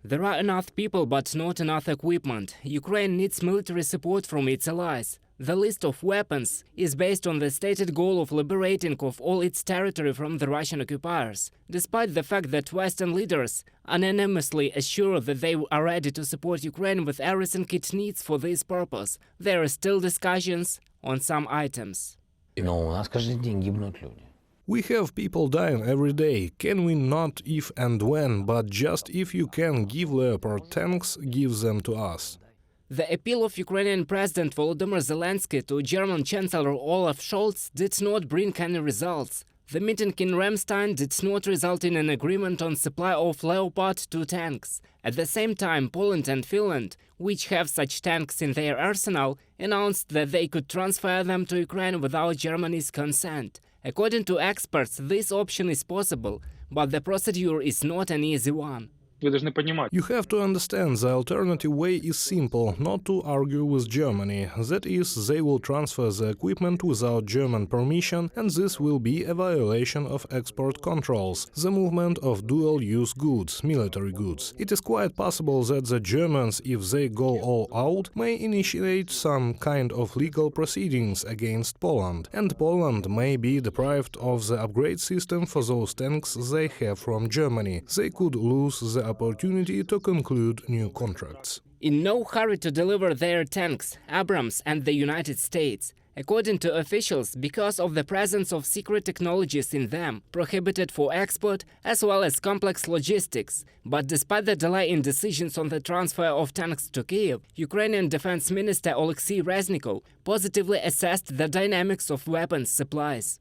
There are enough people but not enough equipment. Ukraine needs military support from its allies. The list of weapons is based on the stated goal of liberating of all its territory from the Russian occupiers. Despite the fact that Western leaders unanimously assure that they are ready to support Ukraine with everything it needs for this purpose, there are still discussions on some items. Но у нас каждый день гибнут люди. We have people dying every day. Can we not if and when, but just if you can give Leopard tanks, give them to us. The appeal of Ukrainian President Volodymyr Zelensky to German Chancellor Olaf Scholz did not bring any results. The meeting in Ramstein did not result in an agreement on supply of Leopard 2 tanks. At the same time, Poland and Finland, which have such tanks in their arsenal, announced that they could transfer them to Ukraine without Germany's consent. According to experts, this option is possible, but the procedure is not an easy one. You have to understand the alternative way is simple, not to argue with Germany. That is, they will transfer the equipment without German permission, and this will be a violation of export controls, the movement of dual-use goods, military goods. It is quite possible that the Germans, if they go all out, may initiate some kind of legal proceedings against Poland, and Poland may be deprived of the upgrade system for those tanks they have from Germany. They could lose the opportunity to conclude new contracts. In no hurry to deliver their tanks, Abrams and the United States. According to officials, because of the presence of secret technologies in them, prohibited for export, as well as complex logistics. But despite the delay in decisions on the transfer of tanks to Kyiv, Ukrainian Defense Minister Oleksiy Reznikov positively assessed the dynamics of weapons supplies.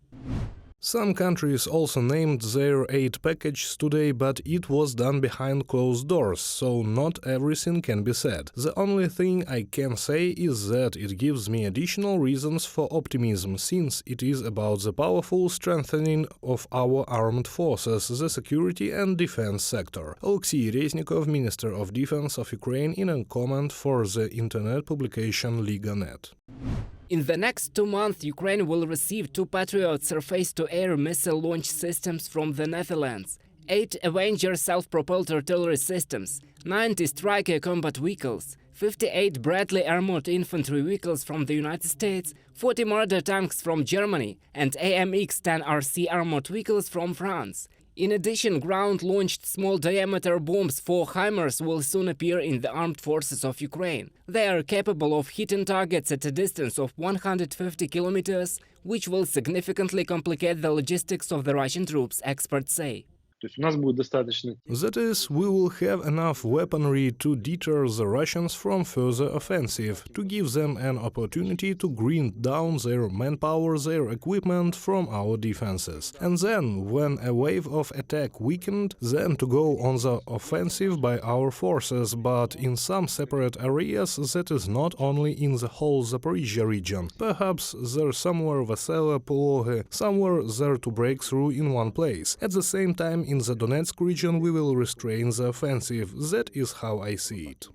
Some countries also named their aid packages today, but it was done behind closed doors, so not everything can be said. The only thing I can say is that it gives me additional reasons for optimism, since it is about the powerful strengthening of our armed forces, the security and defense sector. Oleksiy Reznikov, Minister of Defense of Ukraine, in a comment for the internet publication Liga.net. In the next 2 months, Ukraine will receive 2 Patriot surface-to-air missile launch systems from the Netherlands, 8 Avenger self-propelled artillery systems, 90 Striker combat vehicles, 58 Bradley armored infantry vehicles from the United States, 40 Marder tanks from Germany, and AMX-10 RC armored vehicles from France. In addition, ground-launched small-diameter bombs for HIMARS will soon appear in the armed forces of Ukraine. They are capable of hitting targets at a distance of 150 kilometers, which will significantly complicate the logistics of the Russian troops, experts say. That is, we will have enough weaponry to deter the Russians from further offensive, to give them an opportunity to grind down their manpower, their equipment from our defenses. And then, when a wave of attack weakened, then to go on the offensive by our forces, but in some separate areas, that is not only in the whole Zaporizhia region. Perhaps there somewhere Vesela, Polohe, somewhere there to break through in one place. At the same time, in the Donetsk region we will restrain the offensive. That is how I see it.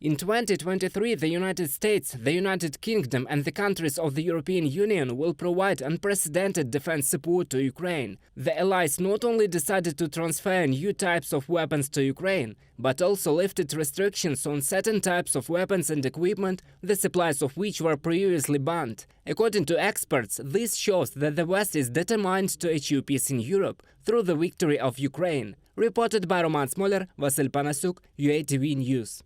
In 2023, the United States, the United Kingdom and the countries of the European Union will provide unprecedented defense support to Ukraine. The allies not only decided to transfer new types of weapons to Ukraine, but also lifted restrictions on certain types of weapons and equipment, the supplies of which were previously banned. According to experts, this shows that the West is determined to achieve peace in Europe through the victory of Ukraine. Reported by Roman Smoler, Vasyl Panasiuk, UATV News.